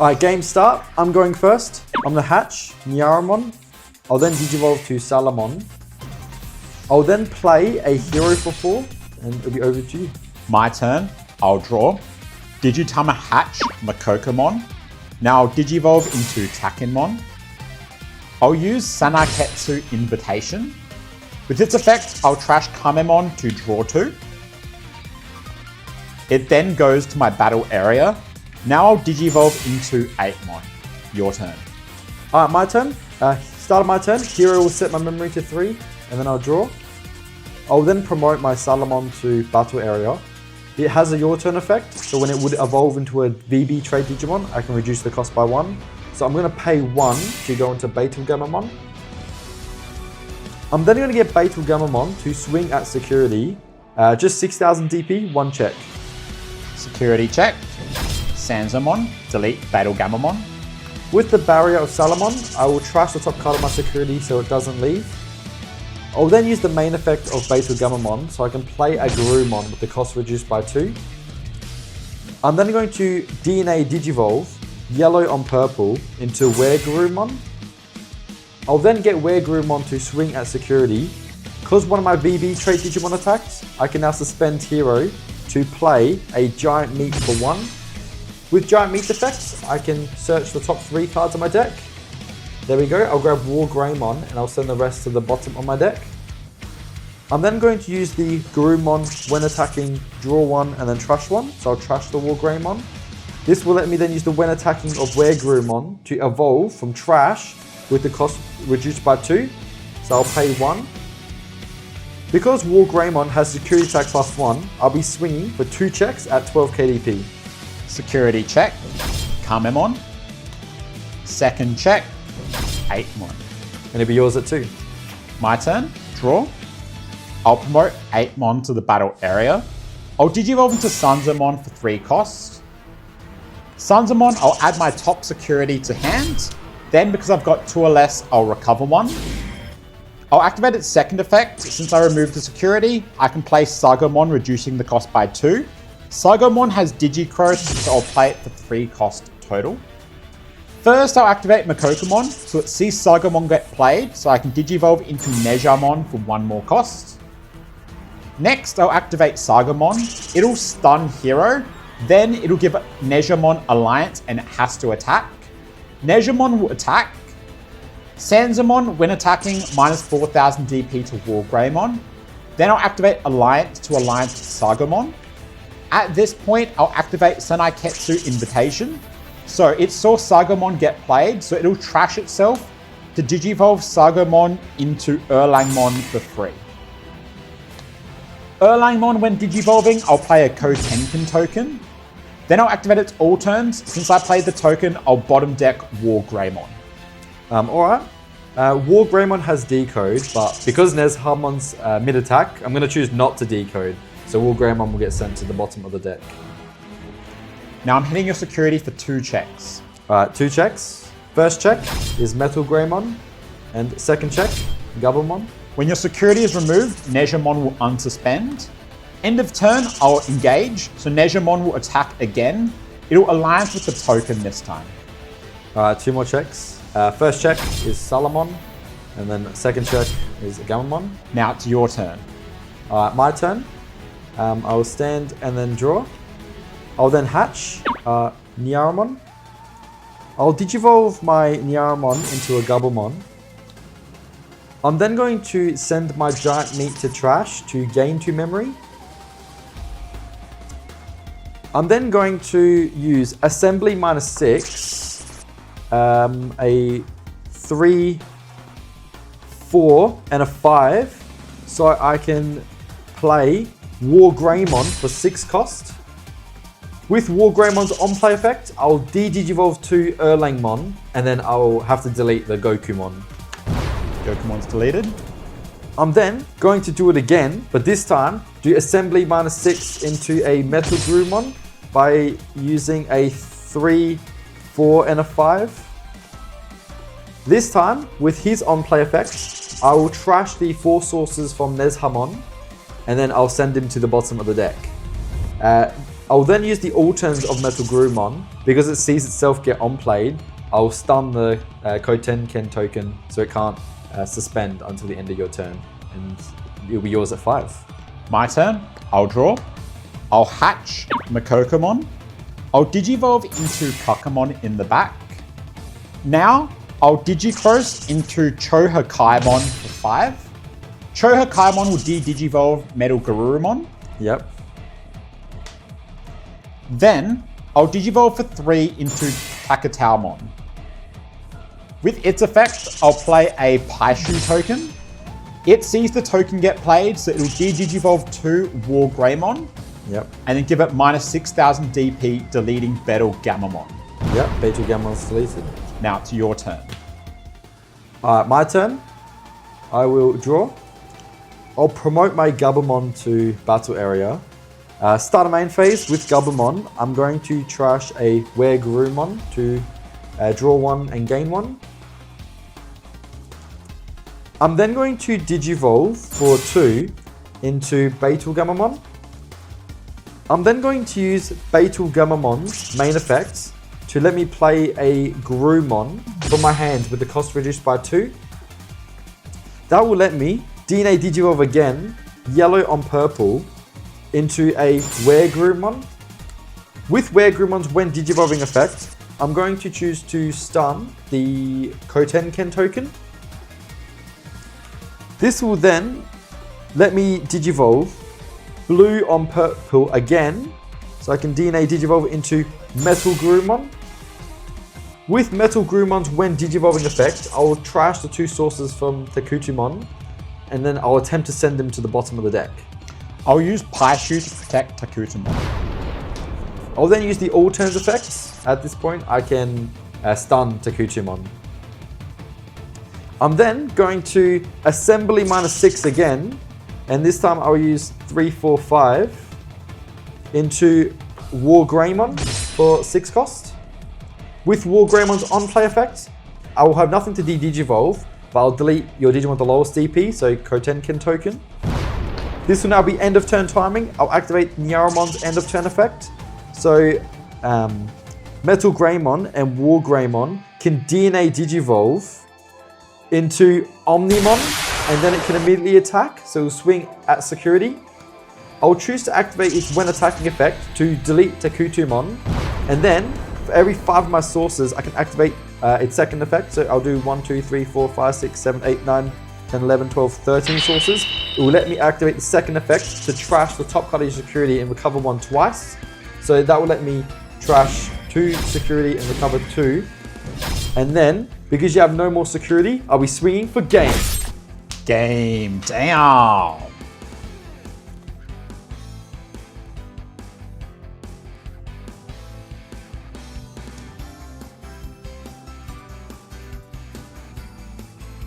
Alright, game start. I'm going first. I'm gonna hatch Nyaromon. I'll then digivolve to Salamon. I'll then play a hero for 4, and it'll be over to you. My turn. I'll draw. Digitama hatch Makokomon. Now I'll digivolve into Takenmon. I'll use Sanaketsu Invitation. With its effect, I'll trash Kamemon to draw 2. It then goes to my battle area. Now I'll digivolve into 8mon. Your turn. Alright, my turn. Start of my turn, hero will set my memory to 3, and then I'll draw. I'll then promote my Salamon to battle area. It has a your turn effect, so when it would evolve into a VB trade Digimon, I can reduce the cost by 1. So I'm going to pay 1 to go into BetelGammamon. I'm then going to get BetelGammamon to swing at security. Just 6,000 DP, 1 check. Security check. Sansamon, delete BetelGammamon. With the barrier of Salamon, I will trash the top card of my security so it doesn't leave. I'll then use the main effect of BetelGammamon so I can play Agumon with the cost reduced by 2. I'm then going to DNA Digivolve, yellow on purple, into WereGarurumon. I'll then get WereGarurumon to swing at security. Because one of my VB trait Digimon attacks, I can now suspend hero to play a Giant Meat for 1. With Giant Meat effects, I can search the top 3 cards of my deck. There we go, I'll grab WarGreymon and I'll send the rest to the bottom of my deck. I'm then going to use the Garurumon when attacking, draw 1 and then trash 1. So I'll trash the WarGreymon. This will let me then use the when attacking of WereGarurumon to evolve from trash with the cost reduced by 2. So I'll pay 1. Because WarGreymon has security attack plus 1, I'll be swinging for 2 checks at 12 KDP. Security check. Kamemon. Second check. 8mon. And it'll be yours at 2. My turn. Draw. I'll promote 8mon to the battle area. I'll digivolve into Sansamon for 3 costs. Sansamon, I'll add my top security to hand. Then, because I've got 2 or less, I'll recover 1. I'll activate its second effect. Since I removed the security, I can play Sagomon, reducing the cost by 2. Sagomon has Digicross, so I'll play it for 3 cost total. First, I'll activate Makokomon, so it sees Sagomon get played, so I can Digivolve into Nyaromon for 1 more cost. Next, I'll activate Sagomon. It'll stun hero, then it'll give Nyaromon Alliance and it has to attack. Nyaromon will attack. Sansamon, when attacking, minus 4,000 DP to WarGreymon. Then I'll activate Alliance to Alliance with Sagomon. At this point, I'll activate Sanaketsu Invitation. So it saw Sagomon get played, so it'll trash itself to Digivolve Sagomon into Erlangmon for 3. Erlangmon, when Digivolving, I'll play a Kotenkin token. Then I'll activate its all turns. Since I played the token, I'll bottom deck WarGreymon. Alright. WarGreymon has decode, but because Nyarromon's mid attack, I'm going to choose not to decode. So WarGreymon will get sent to the bottom of the deck. Now I'm hitting your security for 2 checks. Alright, 2 checks. First check is MetalGreymon, and second check, Gabumon. When your security is removed, Nyaromon will unsuspend. End of turn, I'll engage, so Nyaromon will attack again. It'll alliance with the token this time. 2 more checks. First check is Salamon, and then second check is Gammamon. Now it's your turn. Alright, my turn. I will stand and then draw. I'll then hatch Nyaromon. I'll digivolve my Nyaromon into a Gabumon. I'm then going to send my Giant Meat to trash to gain 2 memory. I'm then going to use Assembly minus 6, a 3, 4, and a 5, so I can play WarGreymon for 6 cost. With WarGreymon's on-play effect, I'll de-digivolve to Erlangmon, and then I'll have to delete the Gokumon. Gokumon's deleted. I'm then going to do it again, but this time do Assembly minus 6 into a MetalGreymon by using a 3, 4, and a 5. This time, with his on-play effect, I will trash the 4 sources from Nyaromon, and then I'll send him to the bottom of the deck. I'll then use the all turns of MetalGarurumon. Because it sees itself get on-played, I'll stun the Kotenken token so it can't suspend until the end of your turn. And it'll be yours at 5. My turn. I'll draw. I'll hatch Makokomon. I'll Digivolve into Kakamon in the back. Now, I'll Digicross into Chohakaimon for 5. Chohakaimon will de-Digivolve MetalGarurumon. Yep. Then, I'll Digivolve for 3 into Takataumon. With its effect, I'll play a Paishu token. It sees the token get played, so it'll de-Digivolve to WarGreymon. Yep. And then give it minus 6,000 DP, deleting BetelGammamon. Yep, BetelGammamon's deleted. Now it's your turn. Alright, my turn. I will draw. I'll promote my Gabumon to battle area. Start a main phase with Gabumon. I'm going to trash a WereGarurumon to draw 1 and gain 1. I'm then going to Digivolve for 2 into BetelGammamon. I'm then going to use BetelGammamon's main effects to let me play a Garurumon from my hand with the cost reduced by 2. That will let me DNA Digivolve again, yellow on purple, into a WereGarurumon. With WereGarurumon's when Digivolving effect, I'm going to choose to stun the Kotenken token. This will then let me Digivolve blue on purple again, so I can DNA Digivolve into MetalGarurumon. With MetalGarurumon's when Digivolving effect, I will trash the 2 sources from Takutumon, and then I'll attempt to send them to the bottom of the deck. I'll use Paishu to protect Takutumon. I'll then use the all turns effects. At this point, I can stun Takutumon. I'm then going to Assembly minus 6 again, and this time I'll use 3, 4, 5 into WarGreymon for 6 cost. With WarGreymon's on-play effect, I will have nothing to de-Digivolve, but I'll delete your Digimon with the lowest DP, so Kotenken token. This will now be end of turn timing. I'll activate Nyaromon's end of turn effect. So MetalGreymon and WarGreymon can DNA Digivolve into Omnimon, and then it can immediately attack, so it'll swing at security. I'll choose to activate its when attacking effect to delete Takutumon, and then for every 5 of my sources, I can activate its second effect. So I'll do 1, 2, 3, 4, 5, 6, 7, 8, 9, 10, 11, 12, 13 sources. It will let me activate the second effect to trash the top card of your security and recover 1 twice. So that will let me trash 2 security and recover 2. And then, because you have no more security, I'll be swinging for game. Game. Damn.